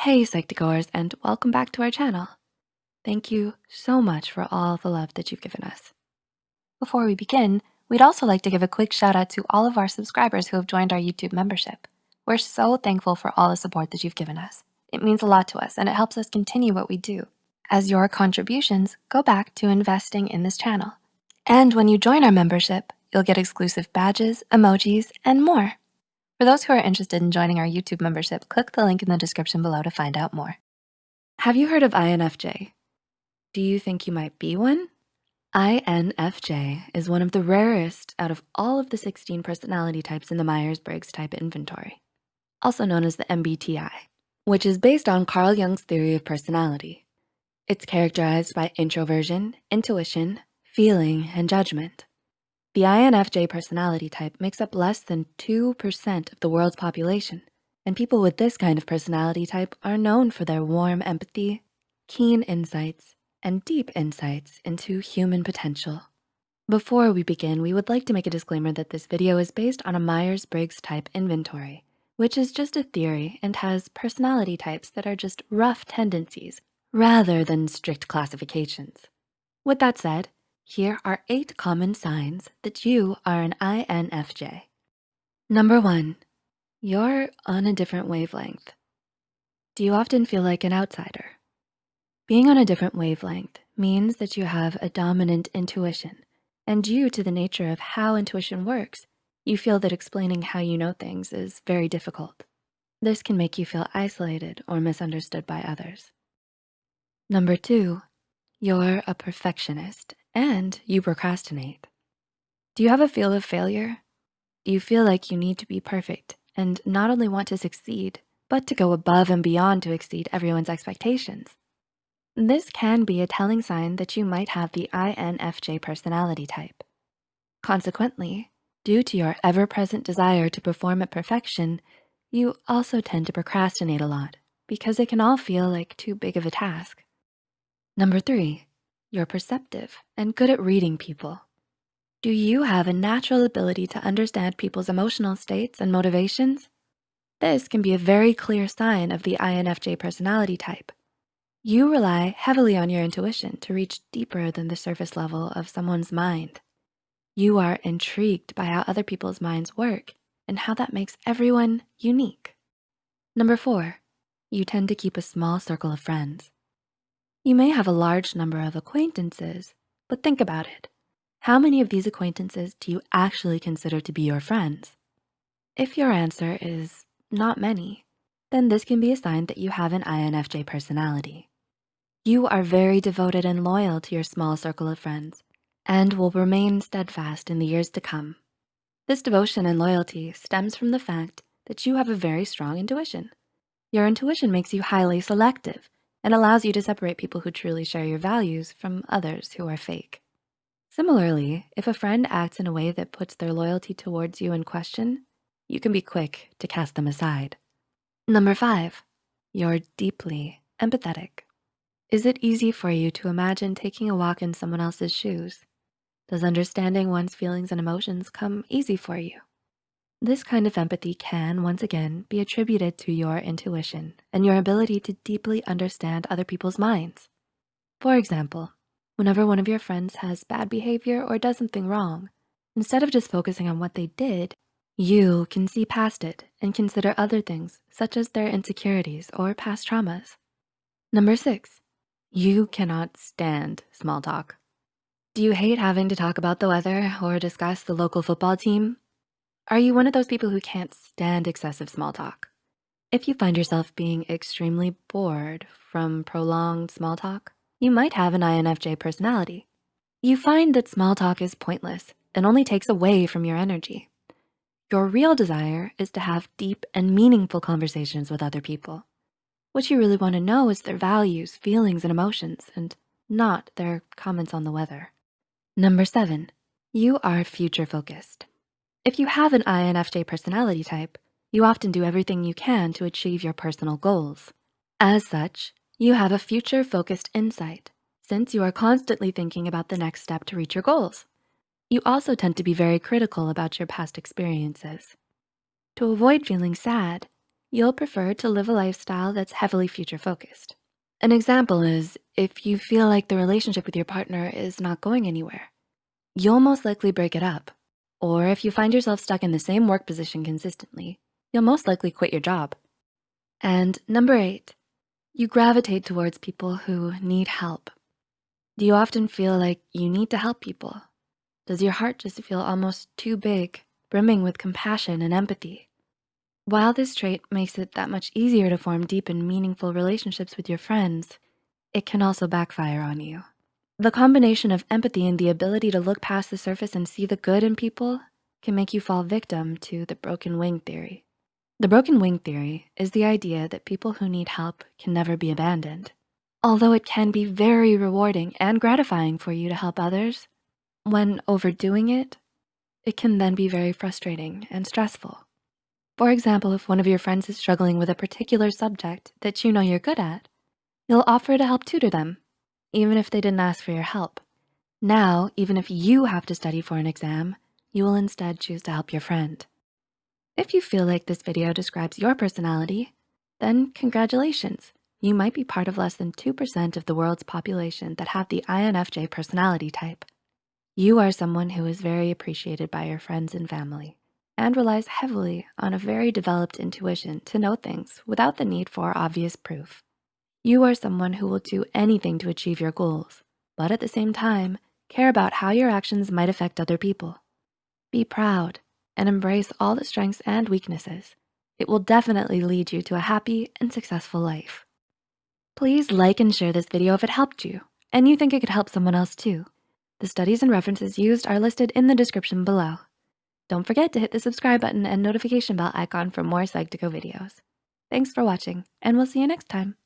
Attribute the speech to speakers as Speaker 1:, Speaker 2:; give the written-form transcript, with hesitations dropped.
Speaker 1: Hey Psych2Goers, and welcome back to our channel. Thank you so much for all the love that you've given us. Before we begin, we'd also like to give a quick shout out to all of our subscribers who have joined our YouTube membership. We're so thankful for all the support that you've given us. It means a lot to us and it helps us continue what we do, as your contributions go back to investing in this channel. And when you join our membership, you'll get exclusive badges, emojis, and more. For those who are interested in joining our YouTube membership, click the link in the description below to find out more. Have you heard of INFJ? Do you think you might be one? INFJ is one of the rarest out of all of the 16 personality types in the Myers-Briggs type inventory, also known as the MBTI, which is based on Carl Jung's theory of personality. It's characterized by introversion, intuition, feeling, and judgment. The INFJ personality type makes up less than 2% of the world's population, and people with this kind of personality type are known for their warm empathy, keen insights, and deep insights into human potential. Before we begin, we would like to make a disclaimer that this video is based on a Myers-Briggs type inventory, which is just a theory and has personality types that are just rough tendencies rather than strict classifications. With that said, here are 8 common signs that you are an INFJ. Number 1, you're on a different wavelength. Do you often feel like an outsider? Being on a different wavelength means that you have a dominant intuition, and due to the nature of how intuition works, you feel that explaining how you know things is very difficult. This can make you feel isolated or misunderstood by others. Number 2, you're a perfectionist and you procrastinate. Do you have a feel of failure? Do you feel like you need to be perfect and not only want to succeed, but to go above and beyond to exceed everyone's expectations? This can be a telling sign that you might have the INFJ personality type. Consequently, due to your ever-present desire to perform at perfection, you also tend to procrastinate a lot because it can all feel like too big of a task. Number 3, you're perceptive and good at reading people. Do you have a natural ability to understand people's emotional states and motivations? This can be a very clear sign of the INFJ personality type. You rely heavily on your intuition to reach deeper than the surface level of someone's mind. You are intrigued by how other people's minds work and how that makes everyone unique. Number 4, you tend to keep a small circle of friends. You may have a large number of acquaintances, but think about it. How many of these acquaintances do you actually consider to be your friends? If your answer is not many, then this can be a sign that you have an INFJ personality. You are very devoted and loyal to your small circle of friends and will remain steadfast in the years to come. This devotion and loyalty stems from the fact that you have a very strong intuition. Your intuition makes you highly selective and allows you to separate people who truly share your values from others who are fake. Similarly, if a friend acts in a way that puts their loyalty towards you in question, you can be quick to cast them aside. Number 5, you're deeply empathetic. Is it easy for you to imagine taking a walk in someone else's shoes? Does understanding one's feelings and emotions come easy for you? This kind of empathy can, once again, be attributed to your intuition and your ability to deeply understand other people's minds. For example, whenever one of your friends has bad behavior or does something wrong, instead of just focusing on what they did, you can see past it and consider other things such as their insecurities or past traumas. Number 6, you cannot stand small talk. Do you hate having to talk about the weather or discuss the local football team? Are you one of those people who can't stand excessive small talk? If you find yourself being extremely bored from prolonged small talk, you might have an INFJ personality. You find that small talk is pointless and only takes away from your energy. Your real desire is to have deep and meaningful conversations with other people. What you really wanna know is their values, feelings, and emotions, and not their comments on the weather. Number 7, you are future focused. If you have an INFJ personality type, you often do everything you can to achieve your personal goals. As such, you have a future-focused insight since you are constantly thinking about the next step to reach your goals. You also tend to be very critical about your past experiences. To avoid feeling sad, you'll prefer to live a lifestyle that's heavily future-focused. An example is if you feel like the relationship with your partner is not going anywhere, you'll most likely break it up. Or if you find yourself stuck in the same work position consistently, you'll most likely quit your job. And number 8, you gravitate towards people who need help. Do you often feel like you need to help people? Does your heart just feel almost too big, brimming with compassion and empathy? While this trait makes it that much easier to form deep and meaningful relationships with your friends, it can also backfire on you. The combination of empathy and the ability to look past the surface and see the good in people can make you fall victim to the broken wing theory. The broken wing theory is the idea that people who need help can never be abandoned. Although it can be very rewarding and gratifying for you to help others, when overdoing it, it can then be very frustrating and stressful. For example, if one of your friends is struggling with a particular subject that you know you're good at, you'll offer to help tutor them, even if they didn't ask for your help. Now, even if you have to study for an exam, you will instead choose to help your friend. If you feel like this video describes your personality, then congratulations. You might be part of less than 2% of the world's population that have the INFJ personality type. You are someone who is very appreciated by your friends and family and relies heavily on a very developed intuition to know things without the need for obvious proof. You are someone who will do anything to achieve your goals, but at the same time, care about how your actions might affect other people. Be proud and embrace all the strengths and weaknesses. It will definitely lead you to a happy and successful life. Please like and share this video if it helped you and you think it could help someone else too. The studies and references used are listed in the description below. Don't forget to hit the subscribe button and notification bell icon for more Psych2Go videos. Thanks for watching, and we'll see you next time.